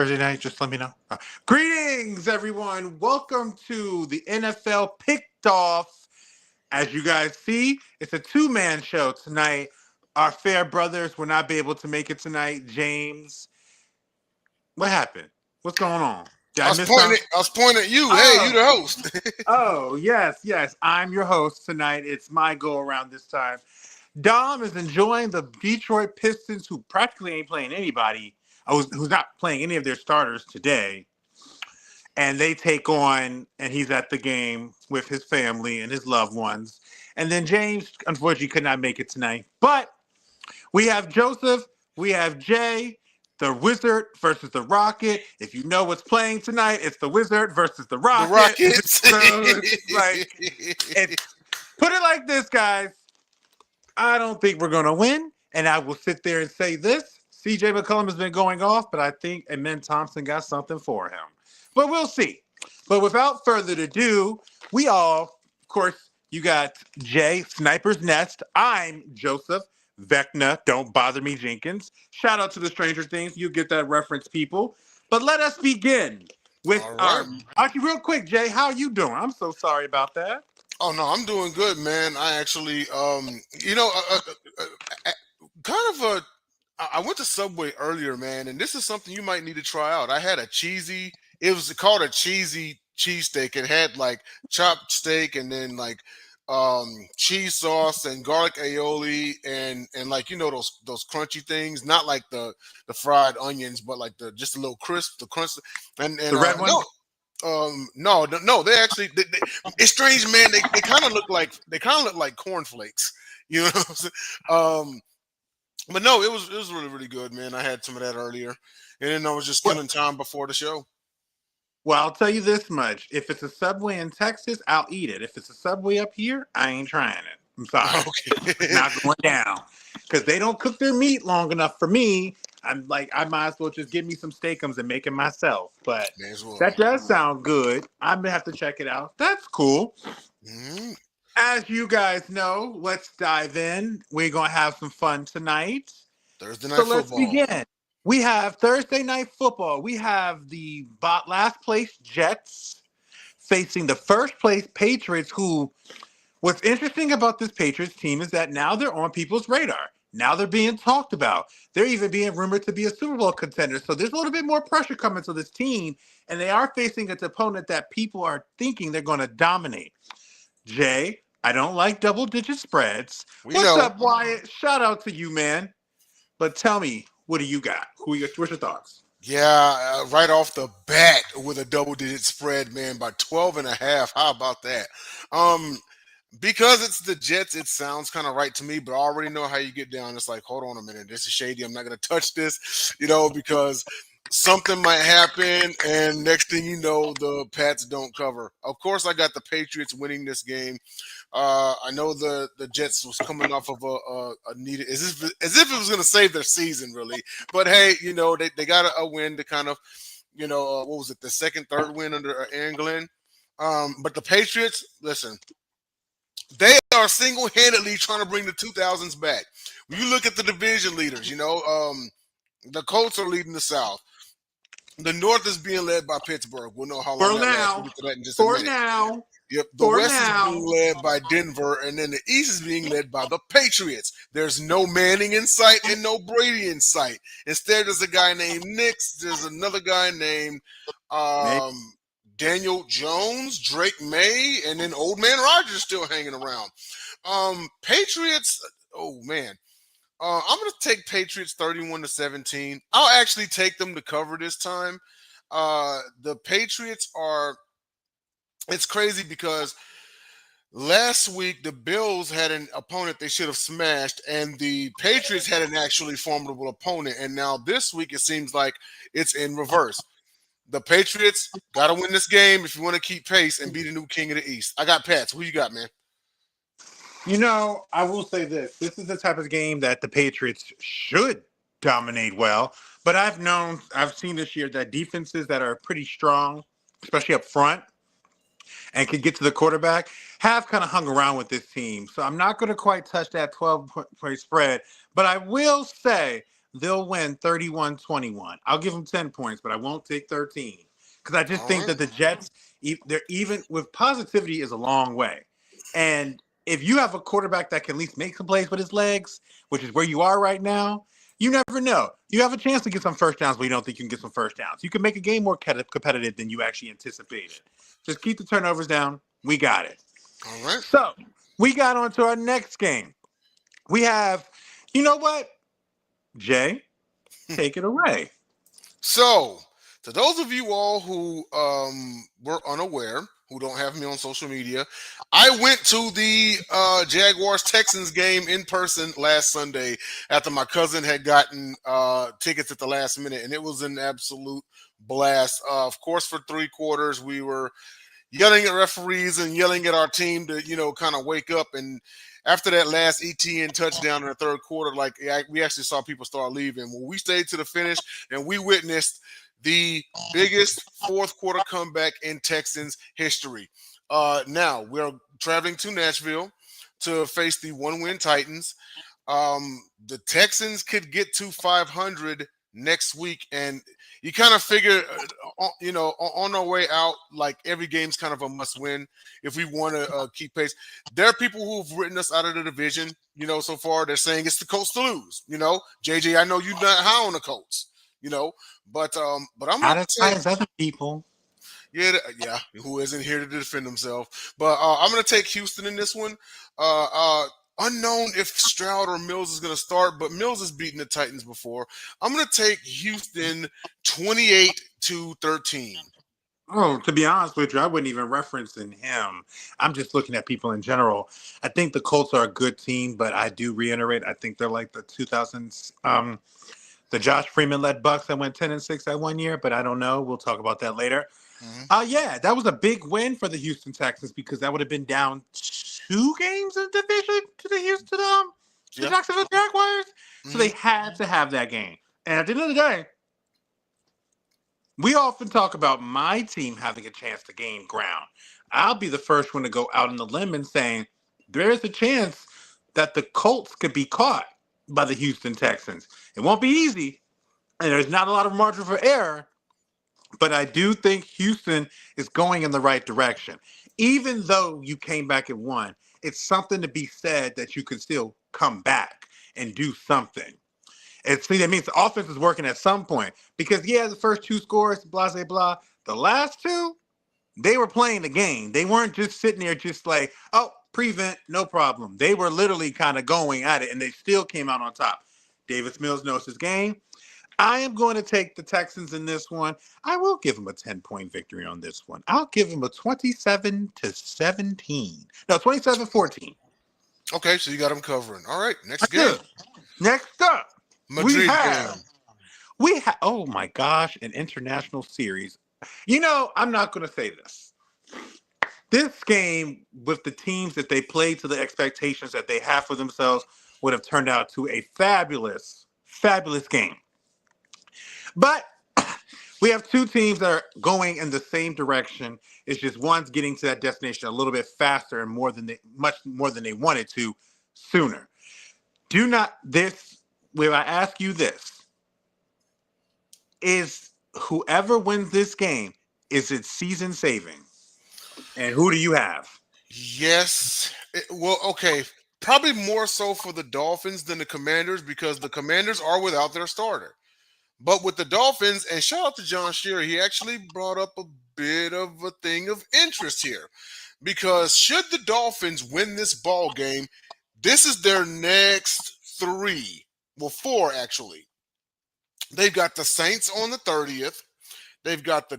Thursday night, just let me know. Greetings, everyone. Welcome to the NFL Picked Off. As you guys see, it's a two-man show tonight. Our fair brothers will not be able to make it tonight. James, what happened? What's going on? Did I miss something? I was pointing at you. Hey, you Oh, the host. yes. I'm your host tonight. It's my go around this time. Dom is enjoying the Detroit Pistons, who practically ain't playing anybody, who's not playing any of their starters today. And they take on, and he's at the game with his family and his loved ones. And then James, unfortunately, could not make it tonight. But we have Joseph, we have Jay, the Wizard versus the Rocket. If you know what's playing tonight, it's the Wizard versus the The Rocket. Rockets. So it's put it like this, guys. I don't think we're going to win. And I will sit there and say this. CJ McCollum has been going off, but I think Amen Thompson got something for him. But we'll see. But without further ado, of course, you got Jay, Sniper's Nest. I'm Joseph, Vecna, Don't Bother Me Jenkins. Shout out to the Stranger Things. You get that reference, people. But let us begin with All our... right. Actually, real quick, Jay, how are you doing? I'm so sorry about that. Oh no, I'm doing good, man. I actually, kind of a. I went to Subway earlier, man, and this is something you might need to try out. I had a cheesy. It was called a cheesy cheesesteak. It had like chopped steak and then like cheese sauce and garlic aioli and like those crunchy things, not like the fried onions, but like the just a little crisp, the crunch and The red one? no. No. They actually, it's strange, man. They kind of look like cornflakes, you know. What I'm saying? But no, it was really really good, man. I had some of that earlier, and then I was just killing time before the show. Well, I'll tell you this much. If it's a Subway in Texas, I'll eat it. If it's a Subway up here, I ain't trying it. I'm sorry. It's Okay. not going down. Because they don't cook their meat long enough for me. I'm like, I might as well just give me some steakums and make it myself. But May as well. that does sound good. I'm going to have to check it out. That's cool. Mhm. As you guys know, let's dive in. We're going to have some fun tonight. Thursday So night let's football. begin. We have Thursday night football. We have the last place Jets facing the first place Patriots, who what's interesting about this Patriots team is that now they're on people's radar. Now they're being talked about. They're even being rumored to be a Super Bowl contender. So there's a little bit more pressure coming to this team, and they are facing an opponent that people are thinking they're going to dominate. Jay, I don't like double-digit spreads. We What's know. up, Wyatt? Shout out to you, man. But tell me, what do you got? What's your thoughts? Yeah, right off the bat with a double digit spread, man, by 12 and a half. How about that? Um, Because it's the Jets, it sounds kind of right to me, but I already know how you get down. It's like, hold on a minute, this is shady. I'm not going to touch this, because something might happen, and next thing you know, the Pats don't cover. Of course, I got the Patriots winning this game. I know the Jets was coming off of a needed, as if it was going to save their season, really. But hey, they got a win to kind of, what was it, the second, third win under England. But the Patriots, listen. They are single-handedly trying to bring the 2000s back. When you look at the division leaders, the Colts are leading the South. The North is being led by Pittsburgh. We'll know how long For that lasts. We'll now. get to that in just a For minute. now. Yep. The For West is now. being led by Denver, and then the East is being led by the Patriots. There's no Manning in sight and no Brady in sight. Instead, there's a guy named Nix. There's another guy named Maybe. Daniel Jones, Drake May, and then Old Man Rogers still hanging around. Patriots. Oh man, I'm gonna take Patriots 31-17. I'll actually take them to cover this time. The Patriots are. It's crazy because last week the Bills had an opponent they should have smashed, and the Patriots had an actually formidable opponent. And now this week it seems like it's in reverse. The Patriots got to win this game if you want to keep pace and be the new king of the East. I got Pats. Who you got, man? I will say this. This is the type of game that the Patriots should dominate well. But I've seen this year that defenses that are pretty strong, especially up front, and can get to the quarterback, have kind of hung around with this team. So I'm not going to quite touch that 12-point spread. But I will say they'll win 31-21. I'll give them 10 points, but I won't take 13 because I just All think right. that the Jets, they're even with positivity is a long way. And if you have a quarterback that can at least make some plays with his legs, which is where you are right now, you never know. You have a chance to get some first downs, but you don't think you can get some first downs. You can make a game more competitive than you actually anticipated. Just keep the turnovers down. We got it. All right. So we got on to our next game. We have, you know what? Jay, take it away. So, to those of you all who were unaware, who don't have me on social media, I went to the Jaguars Texans game in person last Sunday after my cousin had gotten tickets at the last minute, and it was an absolute blast. Of course, for 3 quarters, we were yelling at referees and yelling at our team to, kind of wake up. And after that last ETN touchdown in the third quarter, we actually saw people start leaving. Well, we stayed to the finish, and we witnessed the biggest fourth quarter comeback in Texans history. Now we're traveling to Nashville to face the one-win Titans. The Texans could get to 500 next week, and you kind of figure, on our way out, like every game's kind of a must-win if we want to keep pace. There are people who've written us out of the division, so far. They're saying it's the Colts to lose. JJ, I know you're not high on the Colts, but I'm Not gonna as high take, as other people. yeah, who isn't here to defend himself, but I'm gonna take Houston in this one. Unknown if Stroud or Mills is going to start, but Mills has beaten the Titans before. I'm going to take Houston 28-13. Oh, to be honest with you, I wouldn't even reference in him. I'm just looking at people in general. I think the Colts are a good team, but I do reiterate, I think they're like the 2000s, the Josh Freeman-led Bucks that went 10-6 that one year, but I don't know. We'll talk about that later. Mm-hmm. Yeah, that was a big win for the Houston Texans because that would have been down 2 games in the division to the Jacksonville Jaguars. So they had to have that game. And at the end of the day, we often talk about my team having a chance to gain ground. I'll be the first one to go out on the limb and saying there's a chance that the Colts could be caught by the Houston Texans. It won't be easy, and there's not a lot of margin for error, but I do think Houston is going in the right direction. Even though you came back and won, it's something to be said that you can still come back and do something. And see, that means the offense is working at some point. Because, the first 2 scores, blah, blah, blah. The last 2, they were playing the game. They weren't just sitting there just like, oh, prevent, no problem. They were literally kind of going at it, and they still came out on top. Davis Mills knows his game. I am going to take the Texans in this one. I will give them a 10-point victory on this one. I'll give them a 27-17. No, 27-14. Okay, so you got them covering. All right, next game. Next up, Madrid game. we have, oh my gosh, an international series. I'm not going to say this. This game, with the teams that they played to the expectations that they have for themselves, would have turned out to a fabulous, fabulous game. But we have 2 teams that are going in the same direction. It's just one's getting to that destination a little bit faster and much more than they wanted to sooner. Where I ask you this, is whoever wins this game, is it season saving? And who do you have? Yes. Okay. Probably more so for the Dolphins than the Commanders because the Commanders are without their starter. But with the Dolphins, and shout out to John Shearer, he actually brought up a bit of a thing of interest here. Because should the Dolphins win this ball game, this is their next 3. Well, 4 actually. They've got the Saints on the 30th. They've got the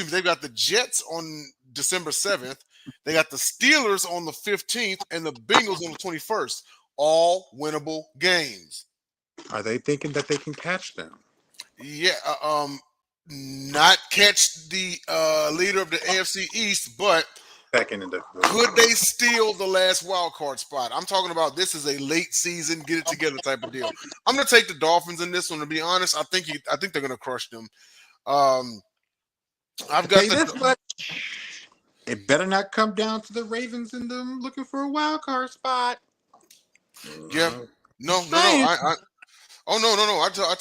they've got the Jets on December 7th. They got the Steelers on the 15th and the Bengals on the 21st. All winnable games. Are they thinking that they can catch them? Yeah, not catch the leader of the AFC East, but could they steal the last wild card spot? I'm talking about this is a late season, get it together type of deal. I'm going to take the Dolphins in this one. To be honest, I think they're going to crush them. I've got this much. It better not come down to the Ravens and them looking for a wild card spot. Yeah, no. Oh no! I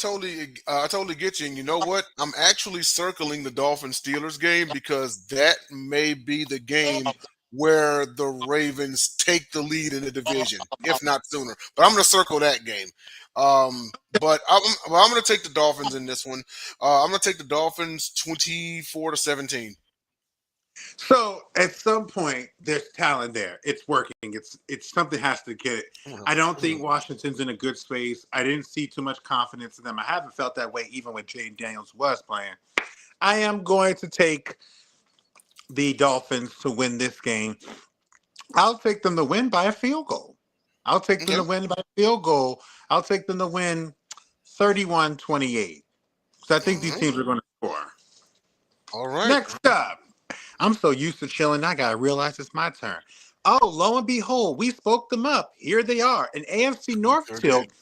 totally get you. And you know what? I'm actually circling the Dolphins Steelers game because that may be the game where the Ravens take the lead in the division, if not sooner. But I'm going to circle that game. But I'm going to take the Dolphins in this one. I'm going to take the Dolphins 24-17. So at some point, there's talent there. It's working. It's something has to get it. Mhm. I don't think Mhm. Washington's in a good space. I didn't see too much confidence in them. I haven't felt that way even when Jaden Daniels was playing. I am going to take the Dolphins to win this game. I'll take them to win by a field goal. I'll take them Okay. to win by a field goal. I'll take them to win 31-28. So I think All these right. teams are going to score. All right. Next up, I'm so used to chilling, I gotta realize it's my turn. Oh, lo and behold, we spoke them up. Here they are. An AFC North Sure tilt did.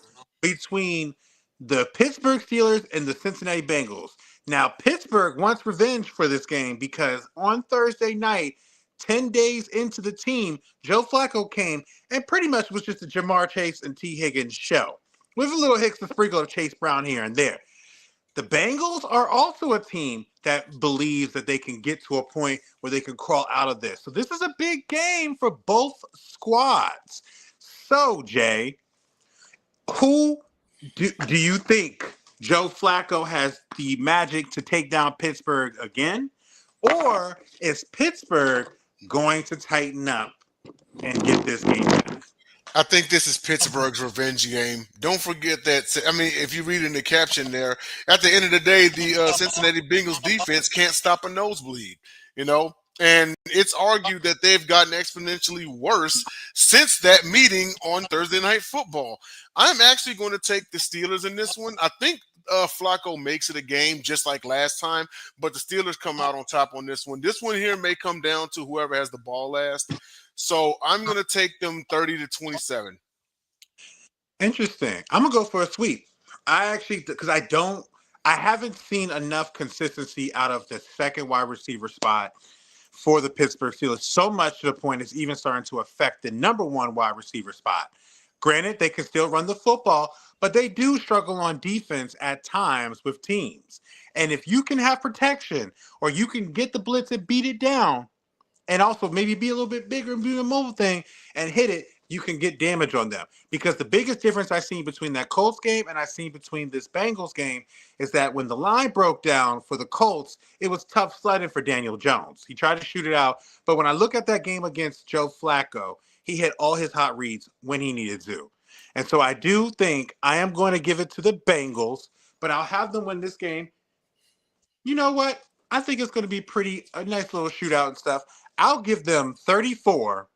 between the Pittsburgh Steelers and the Cincinnati Bengals. Now, Pittsburgh wants revenge for this game because on Thursday night, 10 days into the team, Joe Flacco came and pretty much was just a Jamar Chase and T. Higgins show with a little Hicks and sprinkle of Chase Brown here and there. The Bengals are also a team that believes that they can get to a point where they can crawl out of this. So this is a big game for both squads. So, Jay, who do you think Joe Flacco has the magic to take down Pittsburgh again? Or is Pittsburgh going to tighten up and get this game back? I think this is Pittsburgh's revenge game. Don't forget that. I mean, if you read in the caption there, at the end of the day, the Cincinnati Bengals defense can't stop a nosebleed. You know, and it's argued that they've gotten exponentially worse since that meeting on Thursday Night Football. I'm actually going to take the Steelers in this one. I think Flacco makes it a game just like last time, but the Steelers come out on top on this one. This one here may come down to whoever has the ball last. So I'm going to take them 30-27. Interesting. I'm gonna go for a sweep. I actually because I haven't seen enough consistency out of the second wide receiver spot for the Pittsburgh Steelers. So much to the point it's even starting to affect the number one wide receiver spot. Granted, they can still run the football, but they do struggle on defense at times with teams. And if you can have protection or you can get the blitz and beat it down, and also maybe be a little bit bigger and do the mobile thing and hit it, you can get damage on them. Because the biggest difference I've seen between that Colts game and I've seen between this Bengals game is that when the line broke down for the Colts, it was tough sledding for Daniel Jones. He tried to shoot it out, but when I look at that game against Joe Flacco, he hit all his hot reads when he needed to. And so I do think I am going to give it to the Bengals, but I'll have them win this game. You know what? I think it's going to be pretty a nice little shootout and stuff. I'll give them 34-27.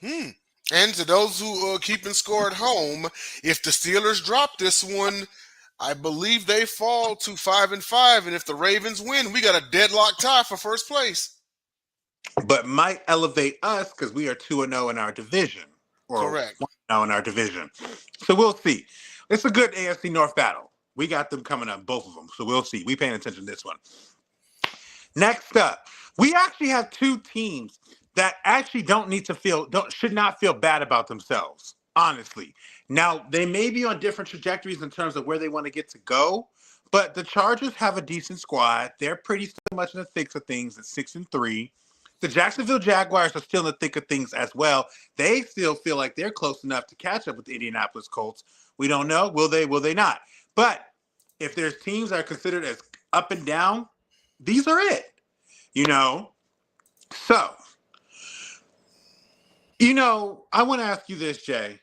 Hmm. And to those who keeping score at home, if the Steelers drop this one, I believe they fall to 5-5. And if the Ravens win, we got a deadlock tie for first place. But might elevate us because we are 2-0 in our division, or Correct. 1-0 in our division. So we'll see. It's a good AFC North battle. We got them coming up, both of them. So we'll see. We paying attention to this one. Next up, we actually have two teams that actually should not feel bad about themselves, honestly. Now, they may be on different trajectories in terms of where they want to get to go, but the Chargers have a decent squad. They're pretty still much in the thick of things at 6-3. The Jacksonville Jaguars are still in the thick of things as well. They still feel like they're close enough to catch up with the Indianapolis Colts. We don't know. Will they? Will they not? But if there's teams that are considered as up and down, these are it. You know? So, I want to ask you this, Jay.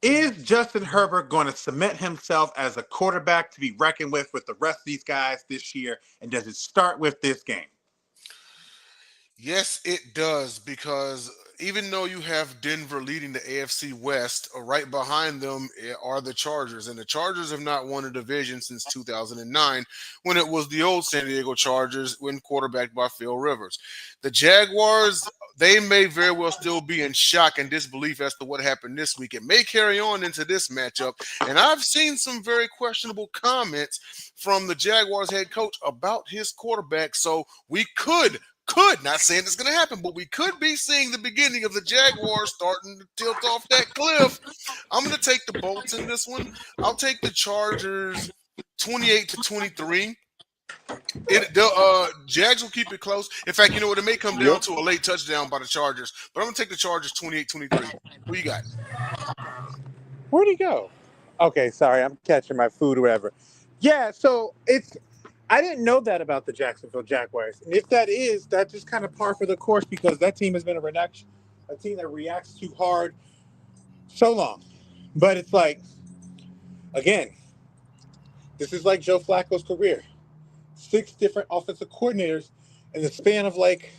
Is Justin Herbert going to cement himself as a quarterback to be reckoned with the rest of these guys this year? And does it start with this game? Yes, it does, because even though you have Denver leading the AFC West, right behind them are the Chargers. And the Chargers have not won a division since 2009 when it was the old San Diego Chargers when quarterbacked by Phil Rivers. The Jaguars, they may very well still be in shock and disbelief as to what happened this week. It may carry on into this matchup. And I've seen some very questionable comments from the Jaguars head coach about his quarterback. So we could could, not saying it's going to happen, but we could be seeing the beginning of the Jaguars starting to tilt off that cliff. I'm going to take the Bolts in this one. I'll take the Chargers 28-23. Jags will keep it close. In fact, you know what? It may come down to a late touchdown by the Chargers, but I'm going to take the Chargers 28-23. Who you got? Where'd he go? Okay, sorry, I'm catching my food or whatever. Yeah, so I didn't know that about the Jacksonville Jaguars. And if that is, that's just kind of par for the course because that team has been a team that reacts too hard so long. But it's like, again, this is like Joe Flacco's career. 6 different offensive coordinators in the span of like,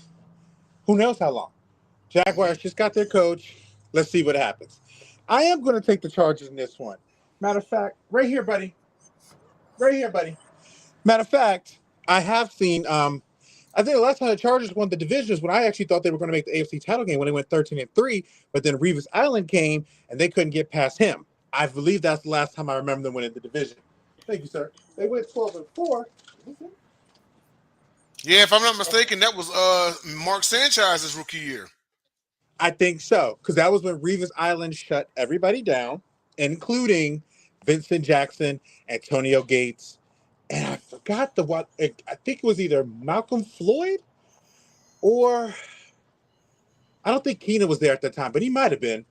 who knows how long. Jaguars just got their coach. Let's see what happens. I am going to take the Chargers in this one. Matter of fact, right here, buddy. Right here, buddy. Matter of fact, I have seen, I think the last time the Chargers won the division is when I actually thought they were going to make the AFC title game when they went 13-3, but then Revis Island came and they couldn't get past him. I believe that's the last time I remember them winning the division. Thank you, sir. They went 12-4. Yeah, if I'm not mistaken, that was Mark Sanchez's rookie year. I think so, because that was when Revis Island shut everybody down, including Vincent Jackson, Antonio Gates, and I forgot I think it was either Malcolm Floyd or I don't think Keenan was there at the time, but he might have been.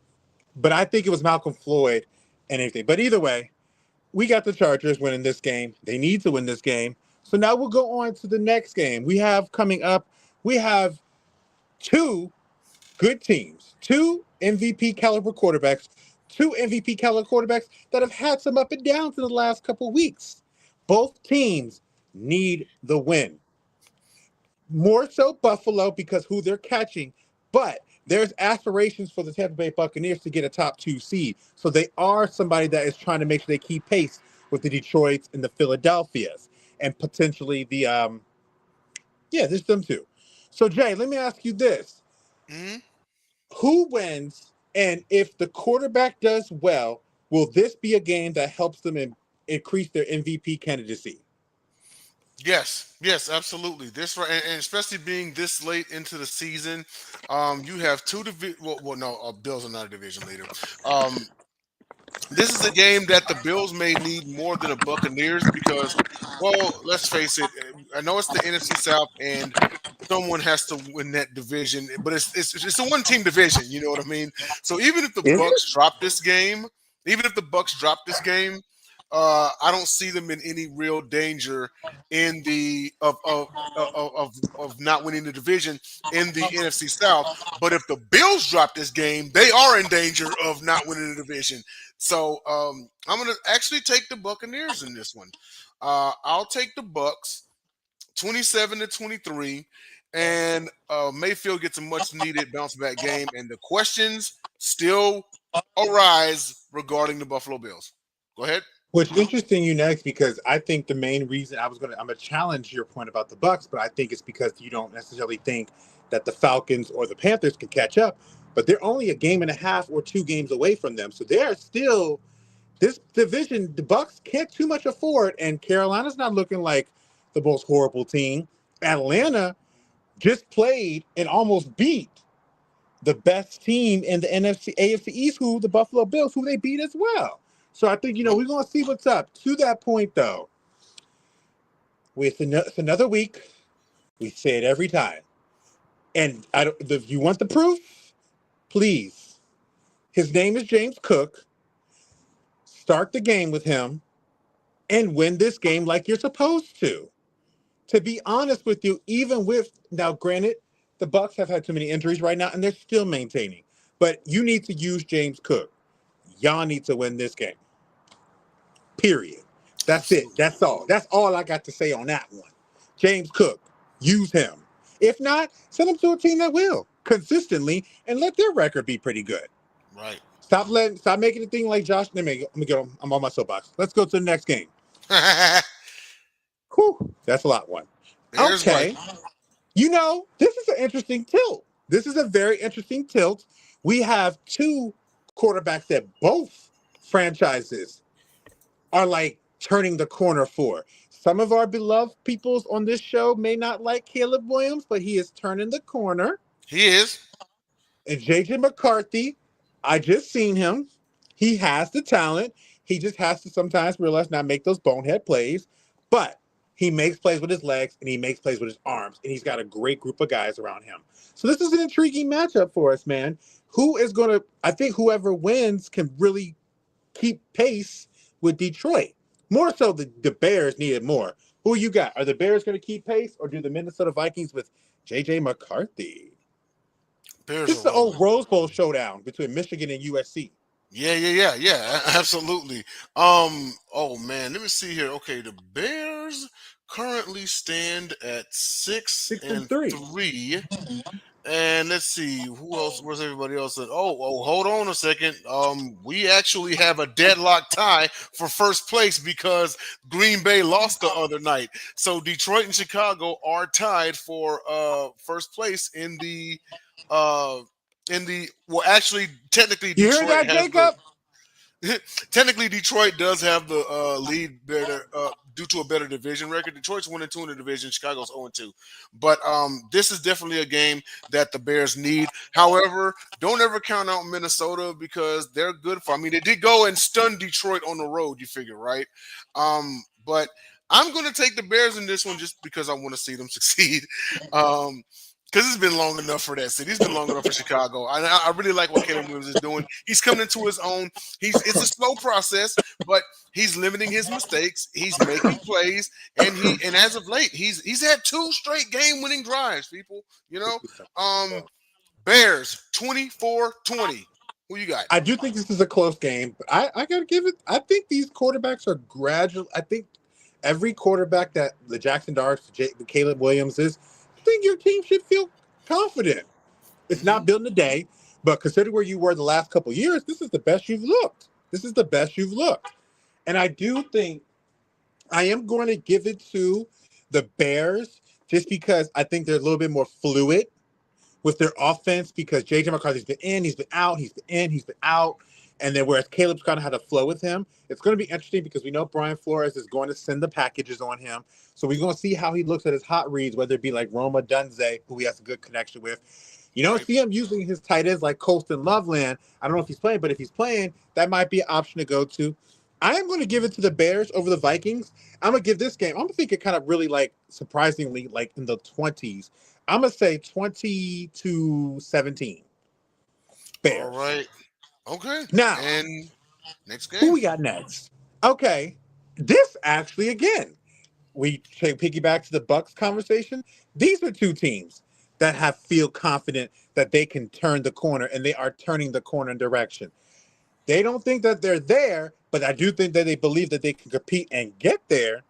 But I think it was Malcolm Floyd and everything. But either way, we got the Chargers winning this game. They need to win this game. So now we'll go on to the next game. We have coming up, we have 2 good teams, 2 MVP caliber quarterbacks, 2 MVP caliber quarterbacks that have had some up and downs in the last couple weeks. Both teams need the win. More so Buffalo because who they're catching, but there's aspirations for the Tampa Bay Buccaneers to get a top 2 seed. So they are somebody that is trying to make sure they keep pace with the Detroits and the Philadelphias and potentially the there's them too. So Jay, let me ask you this. Mm-hmm. Who wins, and if the quarterback does well, will this be a game that helps them increase their MVP candidacy? Yes, absolutely. This and especially being this late into the season, you have 2 Bills are not a division leader. This is a game that the Bills may need more than the Buccaneers because, well, let's face it. I know it's the NFC South, and someone has to win that division, but it's a 1-team division. You know what I mean? So even if the Bucks drop this game, I don't see them in any real danger in the of not winning the division in the NFC South. But if the Bills drop this game, they are in danger of not winning the division. So I'm going to actually take the Buccaneers in this one. I'll take the Bucks 27-23, and Mayfield gets a much-needed bounce-back game, and the questions still arise regarding the Buffalo Bills. Go ahead. Which interesting you next because I think the main reason I'm gonna challenge your point about the Bucks, but I think it's because you don't necessarily think that the Falcons or the Panthers can catch up, but they're only a game and a half or 2 games away from them, so they are still this division. The Bucks can't too much afford, and Carolina's not looking like the most horrible team. Atlanta just played and almost beat the best team in the AFC East, who the Buffalo Bills, who they beat as well. So I think, we're going to see what's up. To that point, though, it's another week. We say it every time. And if you want the proof, please. His name is James Cook. Start the game with him and win this game like you're supposed to. To be honest with you, even with, now granted, the Bucks have had too many injuries right now, and they're still maintaining. But you need to use James Cook. Y'all need to win this game. Period. That's Absolutely. It. That's all. That's all I got to say on that one. James Cook, use him. If not, send him to a team that will consistently and let their record be pretty good. Right. Stop making it thing like Josh. Let me go. I'm on my soapbox. Let's go to the next game. Whew, that's a lot one. There's okay. One. This is an interesting tilt. This is a very interesting tilt. We have 2 quarterbacks that both franchises are like turning the corner for. some of our beloved peoples on this show may not like Caleb Williams, but he is turning the corner. He is. And JJ McCarthy, I just seen him. He has the talent. He just has to sometimes realize not make those bonehead plays. But he makes plays with his legs and he makes plays with his arms. And he's got a great group of guys around him. So this is an intriguing matchup for us, man. Who is going to, I think whoever wins can really keep pace with Detroit. More so, the Bears need it more. Who you got? Are the Bears going to keep pace or do the Minnesota Vikings with JJ McCarthy? Bears This is are the rolling. old Rose Bowl showdown between Michigan and USC. Yeah, absolutely. Oh man, let me see here. Okay, the Bears currently stand at six Six and and three. three. And let's see who else. Where's everybody else? Hold on a second. We actually have a deadlock tie for first place because Green Bay lost the other night. So Detroit and Chicago are tied for first place uh well, actually, technically You hear Detroit that, has the Jacob? technically, Detroit does have the lead better due to a better division record. Detroit's 1-2 in the division. Chicago's 0-2. But this is definitely a game that the Bears need. However, don't ever count out Minnesota because they're good for. I mean, they did go and stun Detroit on the road. You figure, right? But I'm going to take the Bears in this one just because I want to see them succeed. Because it's been long enough for that city. It's been long enough for Chicago. I really like what Caleb Williams is doing. He's coming into his own. It's a slow process, but he's limiting his mistakes. He's making plays, and as of late, he's had 2 straight game-winning drives. People, Bears 24-20. Who you got? I do think this is a close game, but I got to give it. I think these quarterbacks are gradual. I think every quarterback that the Jackson Darts, the Caleb Williams is, I think your team should feel confident. It's not building a day, but consider where you were the last couple of years. This is the best you've looked. This is the best you've looked. And I do think I am going to give it to the Bears just because I think they're a little bit more fluid with their offense because J.J. McCarthy's been in, he's been out, he's been in, he's been out. And then whereas Caleb's kind of had a flow with him, it's going to be interesting because we know Brian Flores is going to send the packages on him. So we're going to see how he looks at his hot reads, whether it be like Roma Dunze, who he has a good connection with. You don't see him using his tight ends like Colston Loveland. I don't know if he's playing, but if he's playing, that might be an option to go to. I am going to give it to the Bears over the Vikings. I'm going to give this game, I'm going to think it kind of really like surprisingly like in the 20s. I'm going to say 20-17. Bears. All right. Okay. Now, And next who game. we got next? Okay. This actually, again, we take piggyback to the Bucks conversation. These are two teams that feel confident that they can turn the corner, and they are turning the corner in direction. They don't think that they're there, but I do think that they believe that they can compete and get there.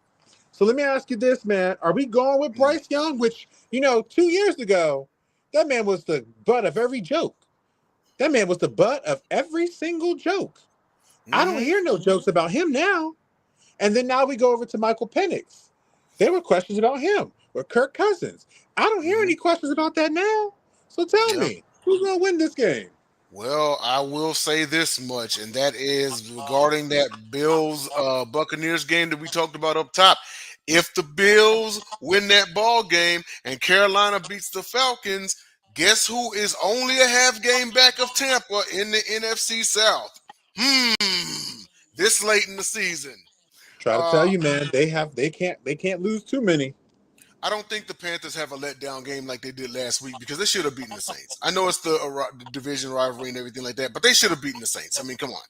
So let me ask you this, man. Are we going with Bryce Young, which, 2 years ago, that man was the butt of every joke. That man was the butt of every single joke. I don't hear no jokes about him now. And then now we go over to Michael Penix. There were questions about him or Kirk Cousins. I don't hear any questions about that now. So tell me, who's going to win this game? Well, I will say this much, and that is regarding that Bills Buccaneers game that we talked about up top. If the Bills win that ball game and Carolina beats the Falcons, guess who is only a half game back of Tampa in the NFC South? This late in the season. Try to tell you, man, they can't lose too many. I don't think the Panthers have a letdown game like they did last week because they should have beaten the Saints. I know it's the division rivalry and everything like that, but they should have beaten the Saints. I mean, come on.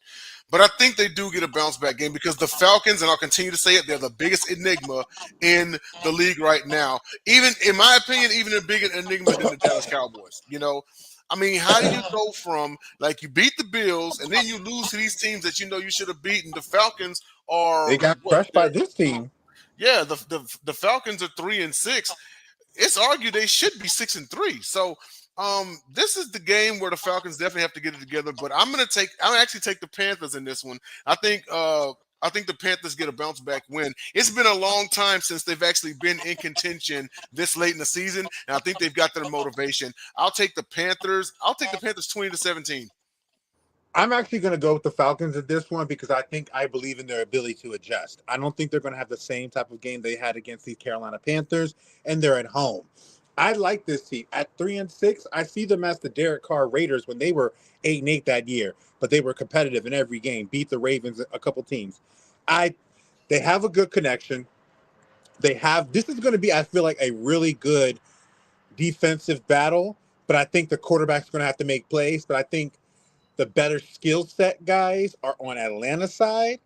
But I think they do get a bounce back game because the Falcons, and I'll continue to say it, they're the biggest enigma in the league right now. Even, in my opinion, even a bigger enigma than the Dallas Cowboys. I mean, how do you go from, like, you beat the Bills and then you lose to these teams that you should have beaten? The Falcons are They got crushed by this team. Yeah, the Falcons are 3-6. It's argued they should be 6-3. So this is the game where the Falcons definitely have to get it together. But I'm actually take the Panthers in this one. I think the Panthers get a bounce back win. It's been a long time since they've actually been in contention this late in the season, and I think they've got their motivation. I'll take the Panthers 20-17. I'm actually going to go with the Falcons in this one because I believe in their ability to adjust. I don't think they're going to have the same type of game they had against these Carolina Panthers, and they're at home. I like this team at 3-6. I see them as the Derek Carr Raiders when they were 8-8 that year, but they were competitive in every game, beat the Ravens a couple teams. I They have a good connection. This is going to be, I feel like, a really good defensive battle, but I think the quarterback's going to have to make plays. But I think the better skill set guys are on Atlanta's side.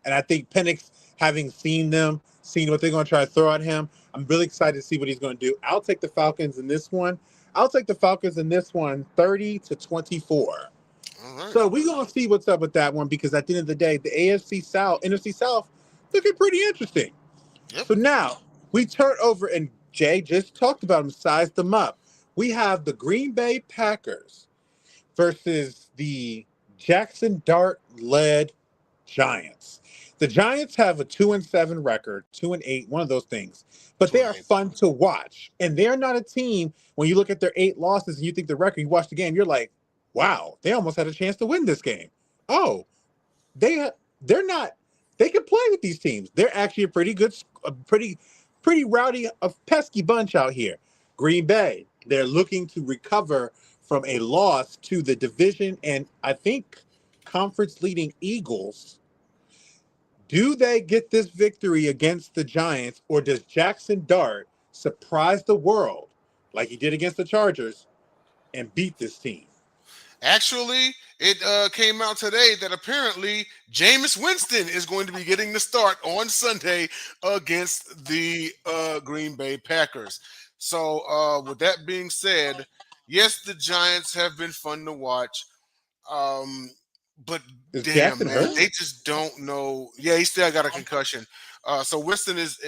And I think Penix, having seen what they're going to try to throw at him, I'm really excited to see what he's going to do. I'll take the Falcons in this one. 30-24. All right. So we're going to see what's up with that one because at the end of the day, the NFC South, looking pretty interesting. Yep. So now we turn over, and Jay just talked about them, sized them up. We have the Green Bay Packers versus the Jackson Dart-led Giants. The Giants have a 2-7 record, 2-8, one of those things. But they are 28. fun to watch. And they're not a team, when you look at their 8 losses and you think the record, you watch the game, you're like, wow, they almost had a chance to win this game. Oh, they're not, they can play with these teams. They're actually a pretty rowdy, a pesky bunch out here. Green Bay, they're looking to recover from a loss to the division and I think conference leading Eagles. Do they get this victory against the Giants, or does Jackson Dart surprise the world like he did against the Chargers and beat this team? Actually, it came out today that apparently Jameis Winston is going to be getting the start on Sunday against the Green Bay Packers. So, with that being said, yes, the Giants have been fun to watch. But Is damn, Jackson man, hurt? they just don't know. Yeah, he still got a concussion. So Winston is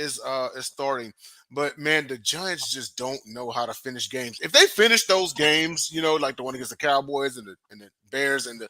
starting. But man, the Giants just don't know how to finish games. If they finish those games, like the one against the Cowboys and the Bears and the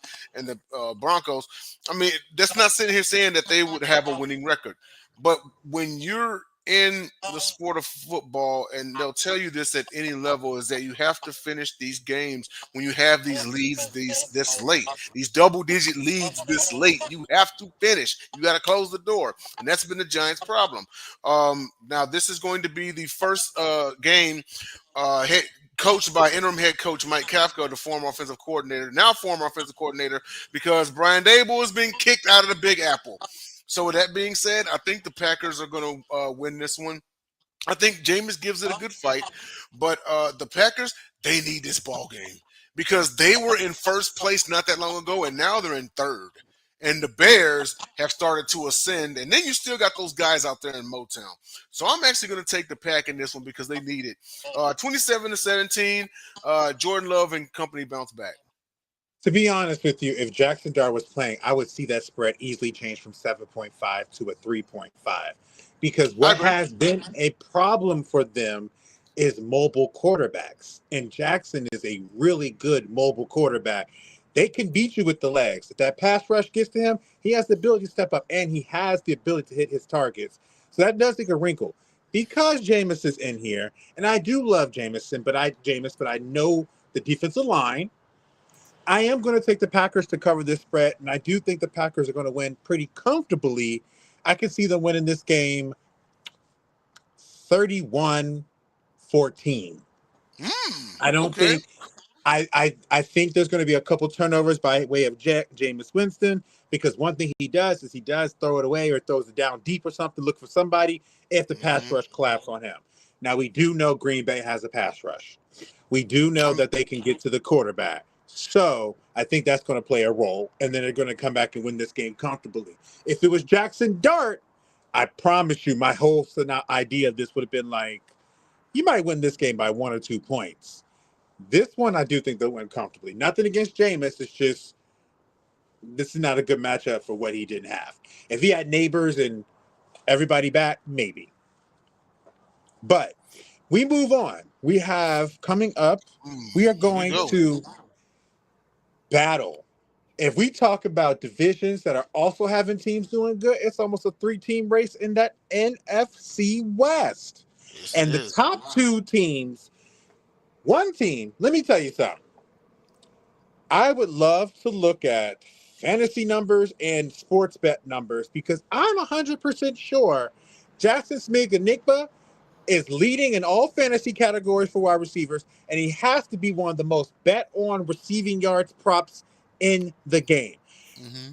Broncos, I mean, that's not sitting here saying that they would have a winning record. But when you're in the sport of football, and they'll tell you this at any level, is that you have to finish these games when you have these leads this late, these double-digit leads this late. You have to finish. You got to close the door, and that's been the Giants' problem. Now, this is going to be the first game coached by interim head coach Mike Kafka, the former offensive coordinator, because Brian Dable has been kicked out of the Big Apple. So with that being said, I think the Packers are going to win this one. I think Jameis gives it a good fight, but the Packers, they need this ball game because they were in first place not that long ago, and now they're in third. And the Bears have started to ascend, and then you still got those guys out there in Motown. So I'm actually going to take the Pack in this one because they need it. 27-17, Jordan Love and company bounce back. To be honest with you, if Jackson Dart was playing, I would see that spread easily change from 7.5 to a 3.5. Because I what agree. has been a problem for them is mobile quarterbacks. And Jackson is a really good mobile quarterback. They can beat you with the legs. If that pass rush gets to him, he has the ability to step up and he has the ability to hit his targets. So that does take a wrinkle. Because Jameis is in here, and I do love Jameis, but I know the defensive line. I am going to take the Packers to cover this spread, and I do think the Packers are going to win pretty comfortably. I can see them winning this game 31-14. I don't Okay. think I think there's going to be a couple turnovers by way of Jameis Winston, because one thing he does is he does throw it away or throws it down deep or something, look for somebody if the pass rush collapses on him. Now, we do know Green Bay has a pass rush. We do know that they can get to the quarterback. So I think that's going to play a role, and then they're going to come back and win this game comfortably. If it was Jackson Dart, I promise you my whole idea of this would have been like, you might win this game by 1 or 2 points. This one, I do think they'll win comfortably. Nothing against Jameis. It's just this is not a good matchup for what he didn't have. If he had neighbors and everybody back, maybe. But we move on. We have coming up, we are Here we going go. to battle. If we talk about divisions that are also having teams doing good, it's almost a 3-team race in that NFC West. Yes, it And the is. top 2 teams, one team, let me tell you something. I would love to look at fantasy numbers and sports bet numbers because I'm 100% sure Jackson Smith Enigma is leading in all fantasy categories for wide receivers, and he has to be one of the most bet on receiving yards props in the game. Mm-hmm.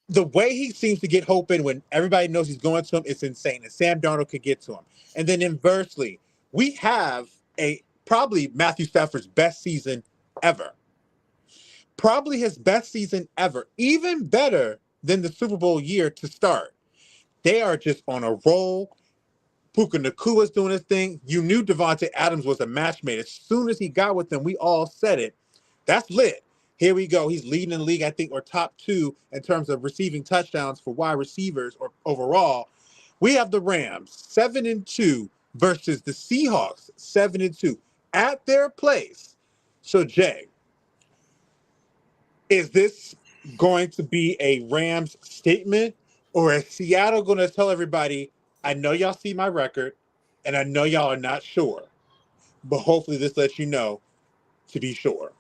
The way he seems to get open when everybody knows he's going to him, it's insane. And Sam Darnold could get to him. And then inversely, we have a probably Matthew Stafford's best season ever. Probably his best season ever. Even better than the Super Bowl year to start. They are just on a roll. Puka Nakua's doing his thing. You knew Devontae Adams was a match made. As soon as he got with them, we all said it. That's lit. Here we go. He's leading in the league, I think, or top two in terms of receiving touchdowns for wide receivers or overall. We have the Rams 7-2 versus the Seahawks 7-2 at their place. So, Jay, is this going to be a Rams statement, or is Seattle going to tell everybody, I know y'all see my record, and I know y'all are not sure, but hopefully this lets you know to be sure?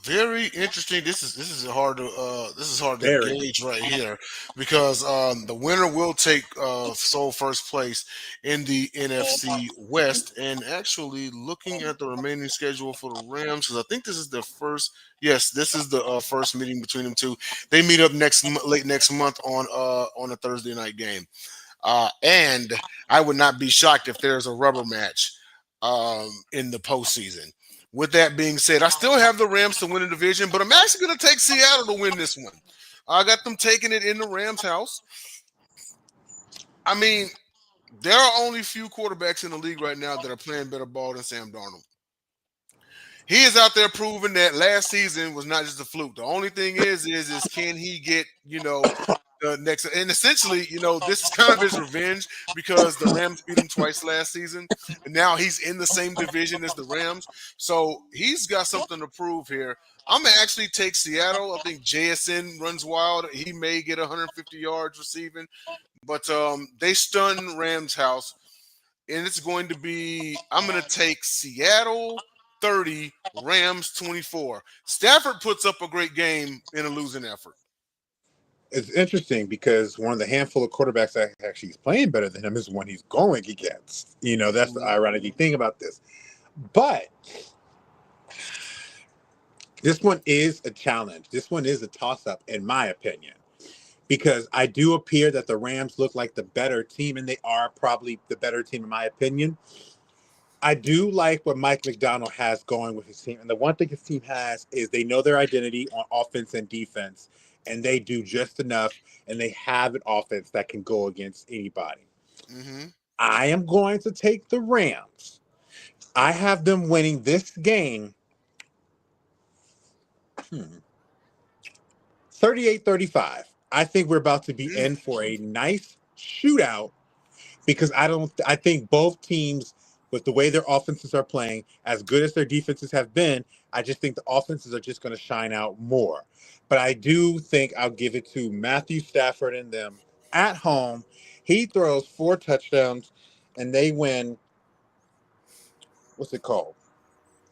Very interesting. This is hard to Very. gauge right here because the winner will take sole first place in the NFC West. And actually, looking at the remaining schedule for the Rams, because I think this is their first. Yes, this is the first meeting between them two. They meet up late next month on a Thursday night game. And I would not be shocked if there's a rubber match in the postseason. With that being said, I still have the Rams to win the division, but I'm actually going to take Seattle to win this one. I got them taking it in the Rams' house. I mean, there are only few quarterbacks in the league right now that are playing better ball than Sam Darnold. He is out there proving that last season was not just a fluke. The only thing is can he get, the next, and essentially, this is kind of his revenge because the Rams beat him twice last season, and now he's in the same division as the Rams. So he's got something to prove here. I'm gonna actually take Seattle. I think JSN runs wild. He may get 150 yards receiving, but they stun Rams house, and it's going to be. I'm gonna take Seattle 30, Rams 24. Stafford puts up a great game in a losing effort. It's interesting because one of the handful of quarterbacks that actually is playing better than him is when he's going against. That's the ironic thing about this. But this one is a challenge. This one is a toss-up, in my opinion, because I do appear that the Rams look like the better team, and they are probably the better team, in my opinion. I do like what Mike McDonald has going with his team. And the one thing his team has is they know their identity on offense and defense, and they do just enough, and they have an offense that can go against anybody. Mm-hmm. I am going to take the Rams. I have them winning this game 38-35. I think we're about to be in for a nice shootout because I think both teams, with the way their offenses are playing, as good as their defenses have been, I just think the offenses are just going to shine out more. But I do think I'll give it to Matthew Stafford and them at home. He throws 4 touchdowns and they win, what's it called?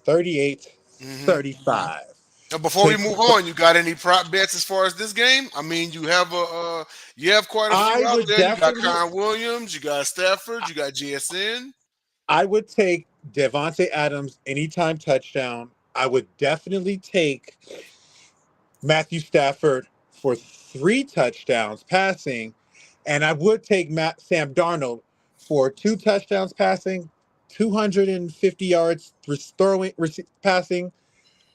38-35. Now, before we move on, you got any prop bets as far as this game? I mean, you have quite a few out there. You got Kyron Williams, you got Stafford, you got GSN. I would take Devontae Adams anytime touchdown. I would definitely take Matthew Stafford for 3 touchdowns passing, and I would take Sam Darnold for 2 touchdowns passing, 250 yards passing,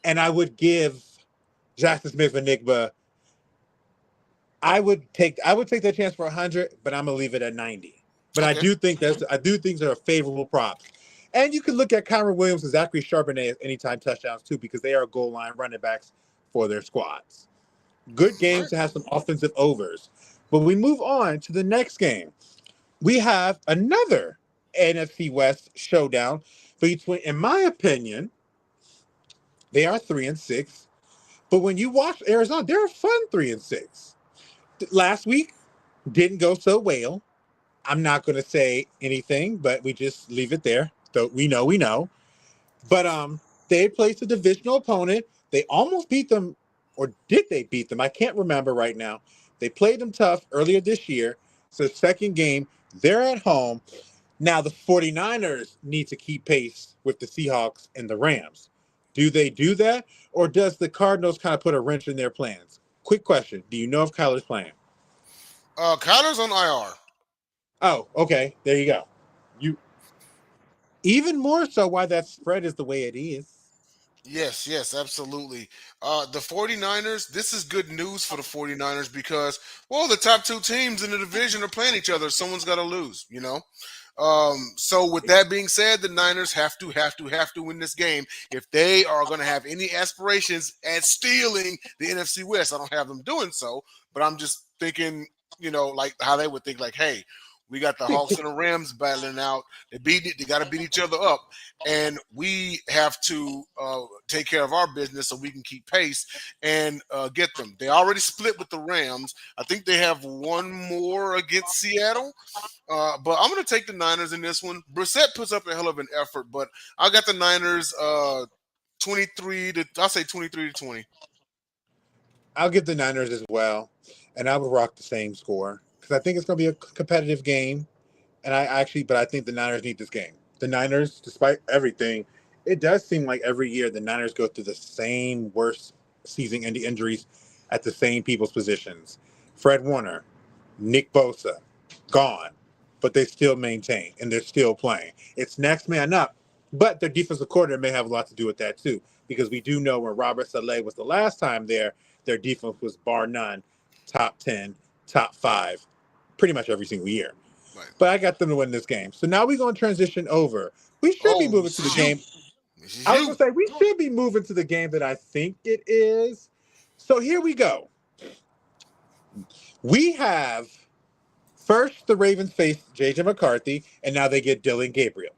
and I would give Jackson Smith-Njigba. I would take that chance for 100, but I'm gonna leave it at 90. But okay. I do think there are favorable props. And you can look at Kyron Williams and Zachary Charbonnet as anytime touchdowns too, because they are goal line running backs for their squads. Good games to have some offensive overs. But we move on to the next game. We have another NFC West showdown between, in my opinion, they are 3-6. But when you watch Arizona, they're a fun 3-6. Last week didn't go so well. I'm not going to say anything, but we just leave it there. So we know. But they placed a divisional opponent. They almost beat them, or did they beat them? I can't remember right now. They played them tough earlier this year. So, second game, they're at home. Now, the 49ers need to keep pace with the Seahawks and the Rams. Do they do that? Or does the Cardinals kind of put a wrench in their plans? Quick question. Do you know if Kyler's playing? Kyler's on IR. Oh, okay. There you go. You even more so why that spread is the way it is. Yes, yes, absolutely. The 49ers, this is good news for the 49ers because, well, the top two teams in the division are playing each other. Someone's got to lose, you know? So with that being said, the Niners have to win this game if they are going to have any aspirations at stealing the NFC West. I don't have them doing so, but I'm just thinking, like how they would think, like, hey, we got the Hawks and the Rams battling out. They got to beat each other up, and we have to take care of our business so we can keep pace and get them. They already split with the Rams. I think they have one more against Seattle. But I'm going to take the Niners in this one. Brissett puts up a hell of an effort, but I got the Niners 23 to 20. I'll give the Niners as well, and I would rock the same score because I think it's going to be a competitive game. And but I think the Niners need this game. The Niners, despite everything, it does seem like every year the Niners go through the same worst season-ending injuries at the same people's positions. Fred Warner, Nick Bosa, gone, but they still maintain and they're still playing. It's next man up, but their defensive coordinator may have a lot to do with that too, because we do know when Robert Saleh was the last time there, their defense was bar none, top 10, top 5, pretty much every single year. Right. But I got them to win this game. So now we're going to transition over. We should be Oh, moving to the game. This is I was you. going to say, we should be moving to the game that I think it is. So here we go. We have first the Ravens face J.J. McCarthy, and now they get Dylan Gabriel.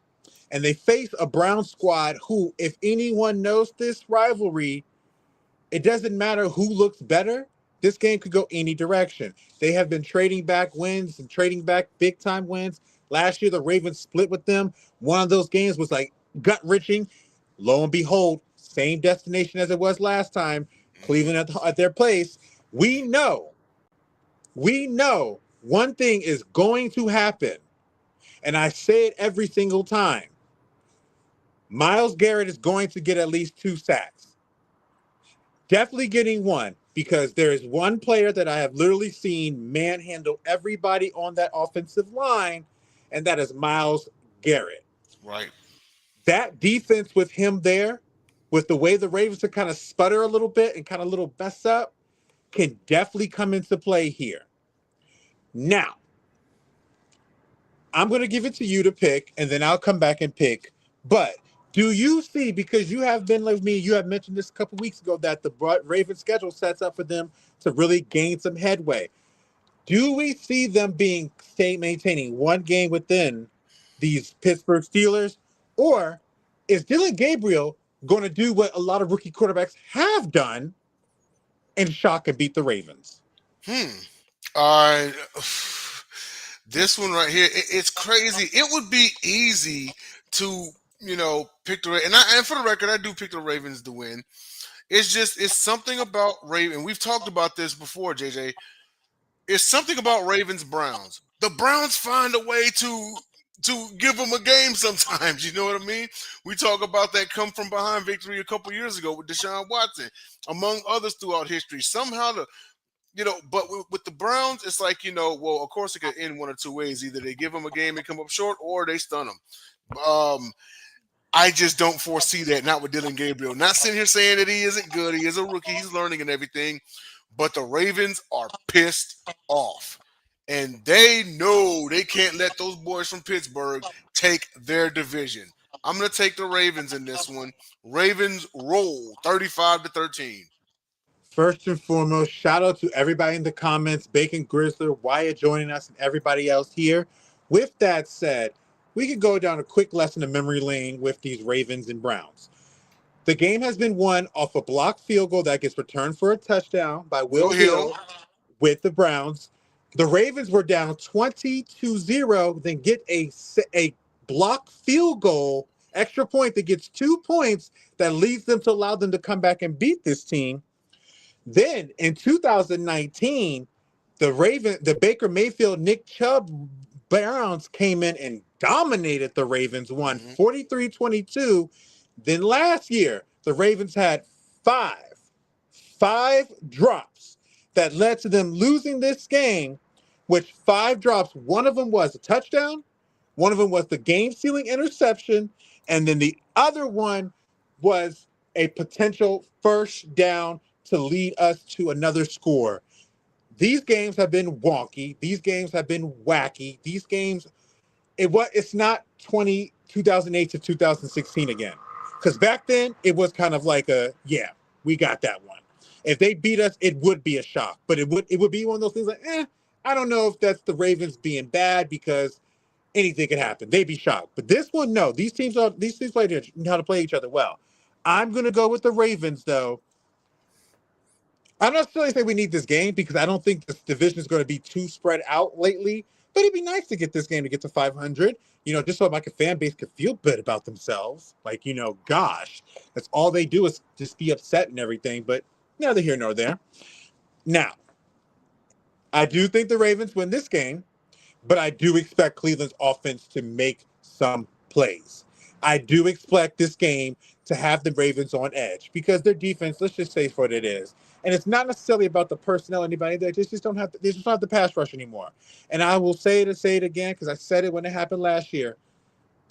And they face a Brown squad who, if anyone knows this rivalry, it doesn't matter who looks better. This game could go any direction. They have been trading back wins and trading back big time wins. Last year, the Ravens split with them. One of those games was like gut wrenching. Lo and behold, same destination as it was last time. Cleveland at their place. We know one thing is going to happen. And I say it every single time. Myles Garrett is going to get at least 2 sacks. Definitely getting one, because there is one player that I have literally seen manhandle everybody on that offensive line, and that is Myles Garrett. Right. That defense with him there, with the way the Ravens are kind of sputter a little bit and kind of little mess up, can definitely come into play here. Now, I'm going to give it to you to pick, and then I'll come back and pick. But do you see, because you have been like me, you have mentioned this a couple weeks ago, that the Ravens schedule sets up for them to really gain some headway. Do we see them maintaining one game within these Pittsburgh Steelers? Or is Dylan Gabriel going to do what a lot of rookie quarterbacks have done and shock and beat the Ravens? Uh, this one right here, it's crazy. It would be easy to, pick the and for the record, I do pick the Ravens to win. It's something about Raven. We've talked about this before, JJ. It's something about Ravens Browns. The Browns find a way to give them a game sometimes. You know what I mean? We talk about that come from behind victory a couple years ago with Deshaun Watson, among others throughout history. Somehow but with the Browns, it's like, well, of course it could end one or two ways. Either they give them a game and come up short, or they stun them. I just don't foresee that, not with Dylan Gabriel. Not sitting here saying that he isn't good. He is a rookie. He's learning and everything. But the Ravens are pissed off. And they know they can't let those boys from Pittsburgh take their division. I'm going to take the Ravens in this one. Ravens roll 35-13. First and foremost, shout out to everybody in the comments, Bacon Grizzler, Wyatt joining us, and everybody else here. With that said, we could go down a quick lesson of memory lane with these Ravens and Browns. The game has been won off a blocked field goal that gets returned for a touchdown by Will Hill with the Browns. The Ravens were down 20-0, then get a blocked field goal extra point that gets 2 points that leads them to allow them to come back and beat this team. Then in 2019, the Baker Mayfield, Nick Chubb Browns came in and dominated the Ravens, won 43-22. Then last year, the Ravens had five drops that led to them losing this game, which 5 drops, one of them was a touchdown, one of them was the game-sealing interception, and then the other one was a potential first down to lead us to another score. These games have been wonky. These games have been wacky. These games, it's not 2008 to 2016 again. Because back then, it was kind of like we got that one. If they beat us, it would be a shock. But it would be one of those things like, I don't know if that's the Ravens being bad because anything could happen. They'd be shocked. But this one, no. These teams know how to play each other well. I'm going to go with the Ravens, though. I'm not necessarily saying we need this game because I don't think this division is going to be too spread out lately. But it'd be nice to get this game to get to 500, just so my fan base could feel good about themselves. Like, gosh, that's all they do is just be upset and everything. But neither here nor there. Now, I do think the Ravens win this game, but I do expect Cleveland's offense to make some plays. I do expect this game to have the Ravens on edge because their defense, let's just say for what it is. And it's not necessarily about the personnel or anybody. They just don't have the pass rush anymore. And I will say it again because I said it when it happened last year.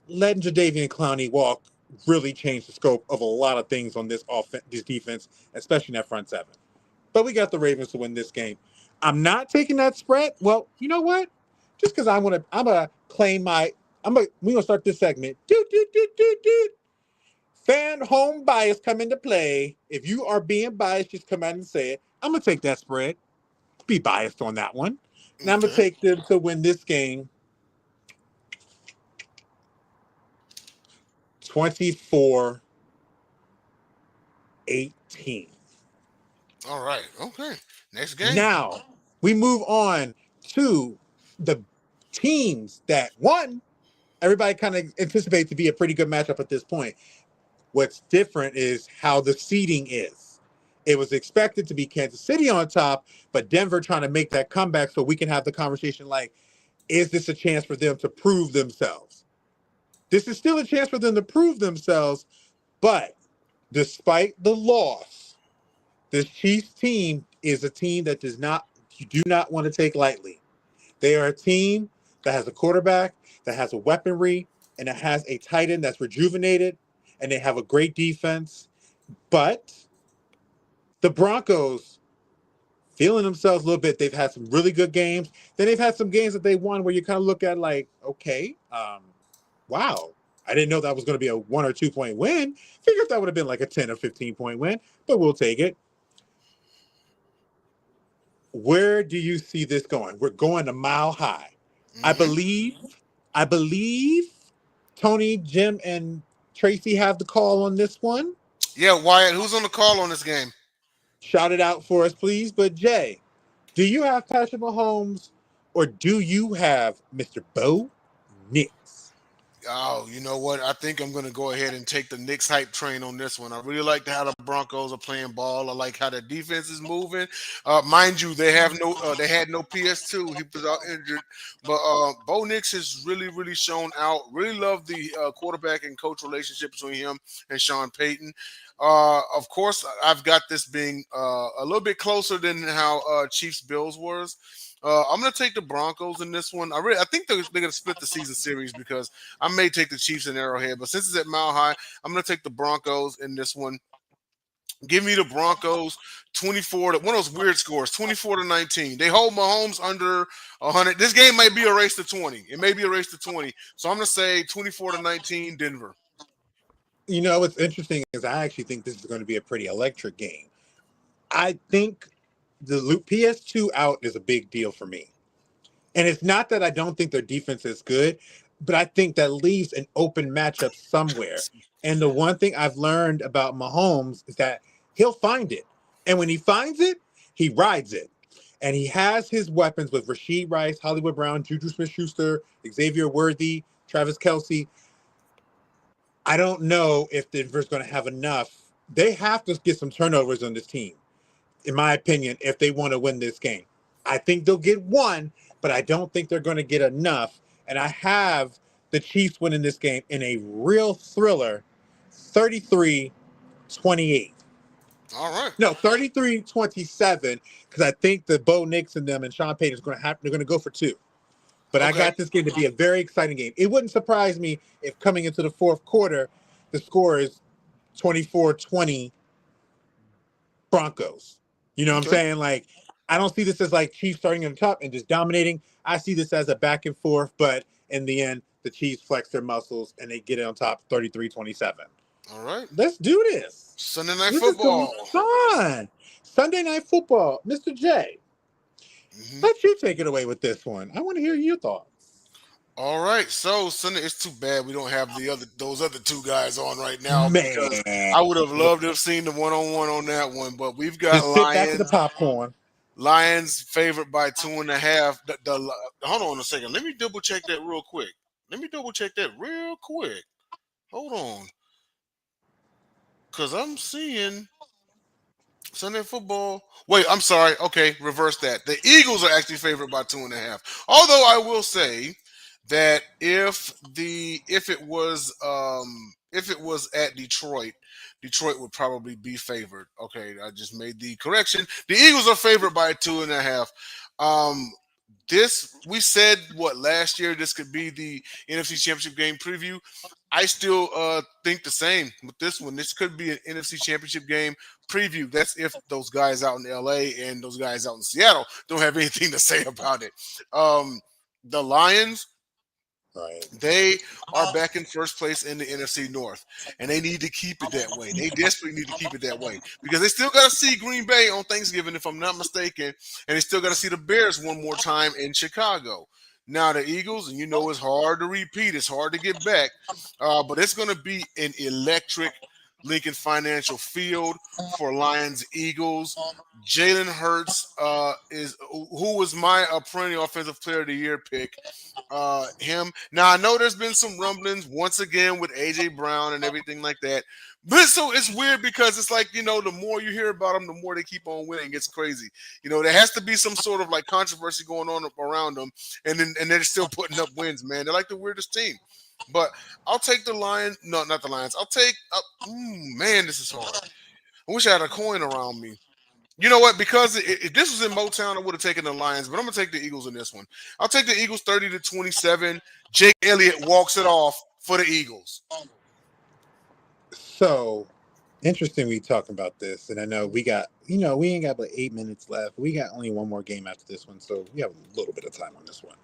Letting Jadeveon Clowney walk really changed the scope of a lot of things on this defense, especially in that front seven. But we got the Ravens to win this game. I'm not taking that spread. Well, you know what? Just because I'm gonna claim we're gonna start this segment. Fan home bias come into play. If you are being biased, just come out and say it. I'm gonna take that spread. Be biased on that one. And I'm gonna take them to win this game 24-18. All right. Okay. Next game. Now we move on to the teams that won. Everybody kind of anticipates to be a pretty good matchup at this point. What's different is how the seeding is. It was expected to be Kansas City on top, but Denver trying to make that comeback so we can have the conversation like, is this a chance for them to prove themselves? This is still a chance for them to prove themselves, but despite the loss, this Chiefs team is a team that you do not want to take lightly. They are a team that has a quarterback, that has a weaponry, and that has a tight end that's rejuvenated, and they have a great defense. But the Broncos feeling themselves a little bit. They've had some really good games. Then they've had some games that they won where you kind of look at like, okay, wow, I didn't know that was going to be a 1 or 2 point win. Figured that would have been like a 10 or 15 point win, but we'll take it. Where do you see this going? We're going to Mile High. I believe Tony, Jim, and Tracy have the call on this one. Yeah, Wyatt, who's on the call on this game? Shout it out for us, please. But Jay, do you have Patrick Mahomes or do you have Mr. Bo Nix? Oh, you know what? I think I'm going to go ahead and take the Knicks hype train on this one. I really like how the Broncos are playing ball. I like how the defense is moving. Mind you, they had no PS2. He was out injured, but Bo Nix has really shown out. Really love the quarterback and coach relationship between him and Sean Payton. Of course, I've got this being a little bit closer than how Chiefs Bills was. I'm going to take the Broncos in this one. I think they're going to split the season series because I may take the Chiefs in Arrowhead. But since it's at Mile High, I'm going to take the Broncos in this one. Give me the Broncos 24 to one of those weird scores, 24-19. They hold Mahomes under 100. This game might be a race to 20. It may be a race to 20. So I'm going to say 24-19 Denver. You know, what's interesting is I actually think this is going to be a pretty electric game. I think the PS2 out is a big deal for me. And it's not that I don't think their defense is good, but I think that leaves an open matchup somewhere. And the one thing I've learned about Mahomes is that he'll find it. And when he finds it, he rides it. And he has his weapons with Rashid Rice, Hollywood Brown, Juju Smith-Schuster, Xavier Worthy, Travis Kelce. I don't know if Denver's going to have enough. They have to get some turnovers on this team, in my opinion, if they want to win this game. I think they'll get one, but I don't think they're going to get enough. And I have the Chiefs winning this game in a real thriller, 33-28. All right. No, 33-27, because I think the Bo Nix and them and Sean Payton is going to have they're going to go for two. But I Okay. got this game to be a very exciting game. It wouldn't surprise me if coming into the fourth quarter, the score is 24-20 Broncos. You know what I'm Okay. saying? Like, I don't see this as like Chiefs starting on the top and just dominating. I see this as a back and forth, but in the end, the Chiefs flex their muscles and they get it on top 33-27. All right. Let's do this. Sunday Night This is going to be Football. fun. Sunday Night Football. Mr. J, Hmm. let you take it away with this one. I want to hear your thoughts. All right, so Sunday. It's too bad we don't have those other two guys on right now because Man. I would have loved to have seen the one-on-one on that one. But we've got Just sit back with the Lions. popcorn. Lions favored by 2.5. Hold on a second. Let me double check that real quick. Hold on, cause I'm seeing Sunday football. Wait, I'm sorry. Okay, reverse that. The Eagles are actually favored by 2.5. Although I will say that if it was at Detroit, Detroit would probably be favored. Okay, I just made the correction. The Eagles are favored by 2.5. Um, this we said what last year this could be the NFC Championship game preview. I still think the same with this one. This could be an NFC Championship game preview. That's if those guys out in LA and those guys out in Seattle don't have anything to say about it. The Lions, Right. they are back in first place in the NFC North, and they need to keep it that way. They desperately need to keep it that way because they still got to see Green Bay on Thanksgiving, if I'm not mistaken, and they still got to see the Bears one more time in Chicago. Now the Eagles, and you know it's hard to repeat, it's hard to get back, but it's going to be an electric Lincoln Financial Field for Lions Eagles. Jalen Hurts is who was my perennial offensive player of the year pick. Him. Now I know there's been some rumblings once again with AJ Brown and everything like that. But it's weird because it's like, the more you hear about them, the more they keep on winning. It's crazy. There has to be some sort of like controversy going on around them, and they're still putting up wins, man. They're like the weirdest team. But I'll take the Lions. No, not the Lions. I'll take. Man, this is hard. I wish I had a coin around me. You know what? Because if this was in Motown, I would have taken the Lions, but I'm gonna take the Eagles in this one. I'll take the Eagles 30-27. Jake Elliott walks it off for the Eagles. So interesting we talking about this. And I know we got, we ain't got but 8 minutes left. We got only one more game after this one. So we have a little bit of time on this one.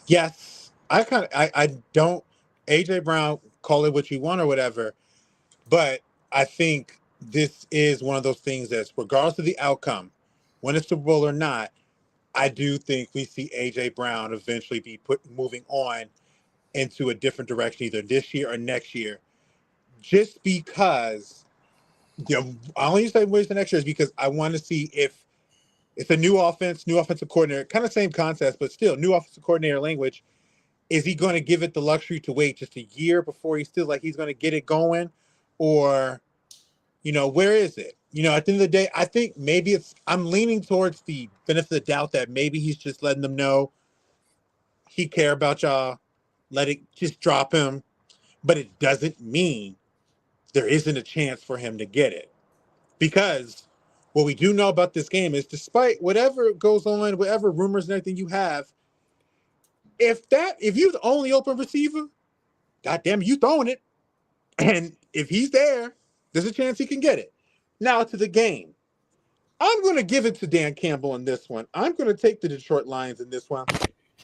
Yes. I don't AJ Brown, call it what you want or whatever, but I think this is one of those things that's regardless of the outcome, win a Super Bowl or not, I do think we see AJ Brown eventually be moving on into a different direction either this year or next year. Just because, I only say where's the next year is because I want to see if it's a new offense, new offensive coordinator, kind of same concept, but still new offensive coordinator language. Is he going to give it the luxury to wait just a year before he feels like he's going to get it going? Or, where is it? At the end of the day, I think maybe I'm leaning towards the benefit of the doubt that maybe he's just letting them know he care about y'all. Let it just drop him. But it doesn't mean there isn't a chance for him to get it. Because what we do know about this game is despite whatever goes on, whatever rumors and everything you have, if you're the only open receiver, goddamn, you throwing it. And if he's there, there's a chance he can get it. Now to the game. I'm going to give it to Dan Campbell in this one. I'm going to take the Detroit Lions in this one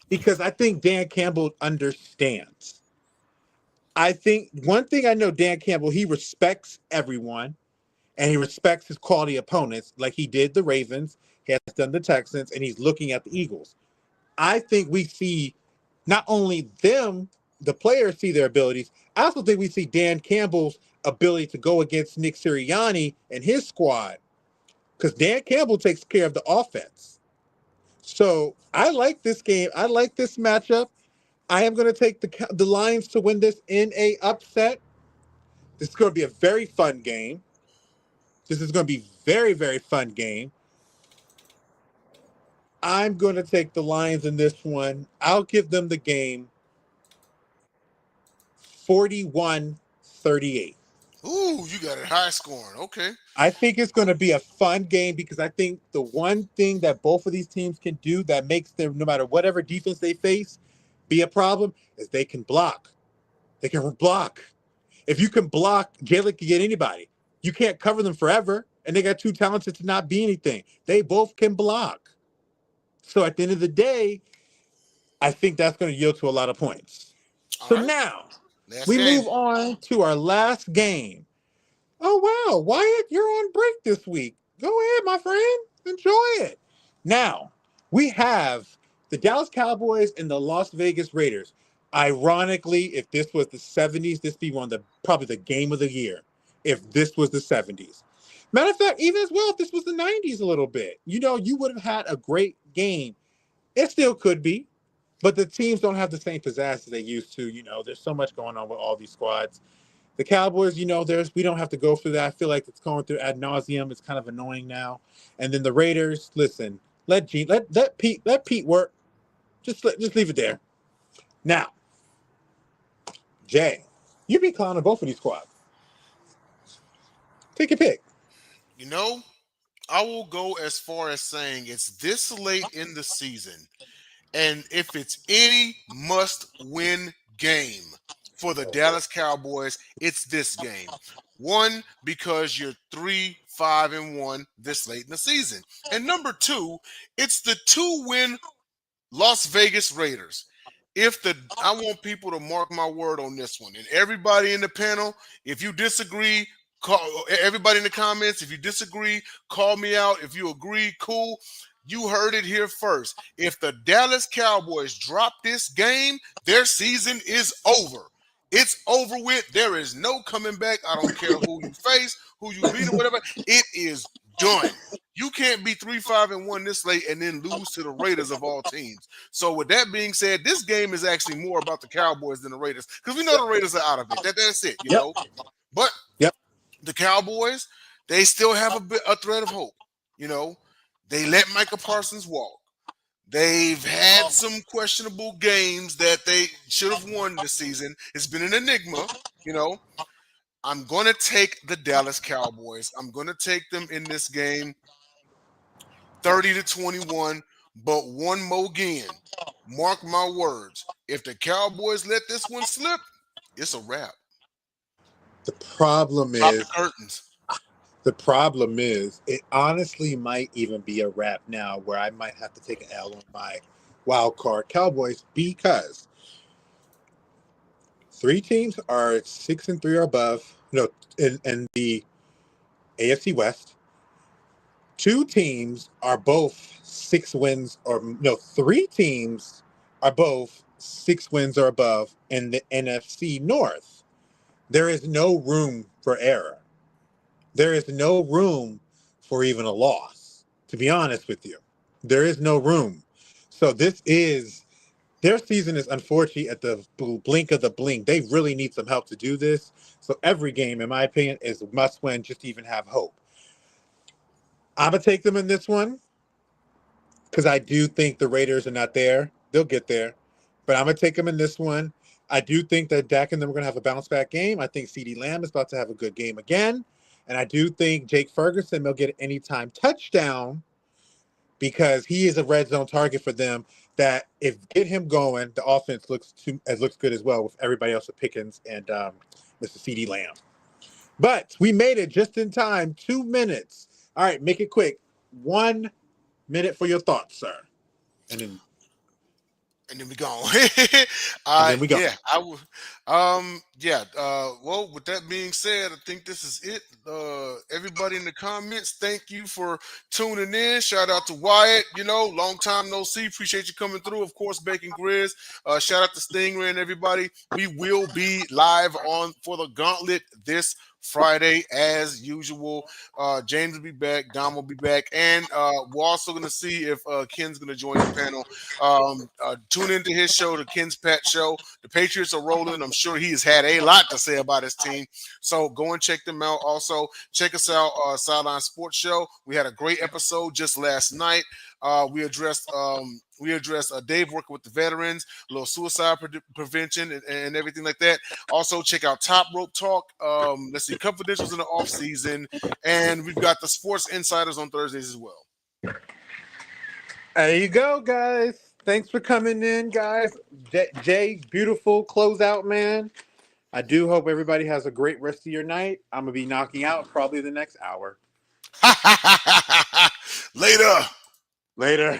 because I think Dan Campbell understands. I think one thing I know Dan Campbell, he respects everyone and he respects his quality opponents like he did the Ravens, he has done the Texans, and he's looking at the Eagles. I think we see not only them, the players see their abilities. I also think we see Dan Campbell's ability to go against Nick Sirianni and his squad because Dan Campbell takes care of the offense. So I like this game. I like this matchup. I am going to take the Lions to win this in a upset. This is going to be a very fun game. This is going to be very, very fun game. I'm going to take the Lions in this one. I'll give them the game 41-38. Ooh, you got it high scoring. Okay. I think it's going to be a fun game because I think the one thing that both of these teams can do that makes them, no matter whatever defense they face, be a problem is they can block. They can block. If you can block, Jalen can get anybody. You can't cover them forever, and they got too talented to not be anything. They both can block. So at the end of the day, I think that's going to yield to a lot of points. All So right. now Last we game. move on to our last game. Oh, wow. Wyatt, you're on break this week. Go ahead, my friend. Enjoy it. Now, we have the Dallas Cowboys and the Las Vegas Raiders. Ironically, if this was the 70s, this would be one of the probably the game of the year if this was the 70s. Matter of fact, even as well, if this was the 90s a little bit, you would have had a great game. It still could be, but the teams don't have the same pizzazz as they used to. There's so much going on with all these squads. The Cowboys, we don't have to go through that. I feel like it's going through ad nauseum. It's kind of annoying now. And then the Raiders, listen, let Pete work. Just leave it there. Now, Jay, you be clowning both of these squads. Take your pick. You know, I will go as far as saying it's this late in the season. And if it's any must-win game for the Dallas Cowboys, it's this game. One, because you're 3-5-1 this late in the season. And number two, it's the 2-win Las Vegas Raiders. I want people to mark my word on this one. And everybody in the panel, if you disagree, call everybody in the comments. If you disagree, call me out. If you agree, cool. You heard it here first. If the Dallas Cowboys drop this game, their season is over. It's over with. There is no coming back. I don't care who you face, who you beat, or whatever. It is done. You can't be 3-5-1 this late and then lose to the Raiders of all teams. So with that being said, this game is actually more about the Cowboys than the Raiders because we know the Raiders are out of it. That's it, you know. But the Cowboys, they still have a thread of hope. They let Micah Parsons walk. They've had some questionable games that they should have won this season. It's been an enigma, I'm going to take the Dallas Cowboys. I'm going to take them in this game 30-21, but one more again. Mark my words. If the Cowboys let this one slip, it's a wrap. The problem Drop the is curtains. The problem is, it honestly might even be a wrap now where I might have to take an L on my wild card Cowboys because 3 teams are 6-3 or above. In the AFC West. 2 teams are both 6 wins or 3 teams are both 6 wins or above in the NFC North. There is no room for error. There is no room for even a loss, to be honest with you. There is no room. So their season is unfortunately at the blink of the blink. They really need some help to do this. So every game, in my opinion, is a must win just to even have hope. I'm going to take them in this one because I do think the Raiders are not there. They'll get there. But I'm going to take them in this one. I do think that Dak and them are going to have a bounce back game. I think CeeDee Lamb is about to have a good game again. And I do think Jake Ferguson will get an anytime touchdown because he is a red zone target for them that if get him going, the offense looks good as well with everybody else with Pickens and Mr. CeeDee Lamb. But we made it just in time, 2 minutes. All right, make it quick. 1 minute for your thoughts, sir. And then we go. and then we go. Yeah, I would. Well, with that being said, I think this is it. Everybody in the comments, thank you for tuning in. Shout out to Wyatt. Long time no see. Appreciate you coming through. Of course, Bacon Grizz. Shout out to Stingray and everybody. We will be live on for the Gauntlet this Friday as usual. James will be back. Dom will be back. And we're also going to see if Ken's going to join the panel. Tune into his show, the Ken's Pat Show. The Patriots are rolling. I'm sure he has had a lot to say about his team. So go and check them out. Also, check us out, Sideline Sports Show. We had a great episode just last night. We addressed Dave working with the veterans, a little suicide prevention and everything like that. Also, check out Top Rope Talk. Let's see, Confidentials in the off season, and we've got the Sports Insiders on Thursdays as well. There you go, guys. Thanks for coming in, guys. Jay, beautiful closeout, man. I do hope everybody has a great rest of your night. I'm going to be knocking out probably the next hour. Later. Later.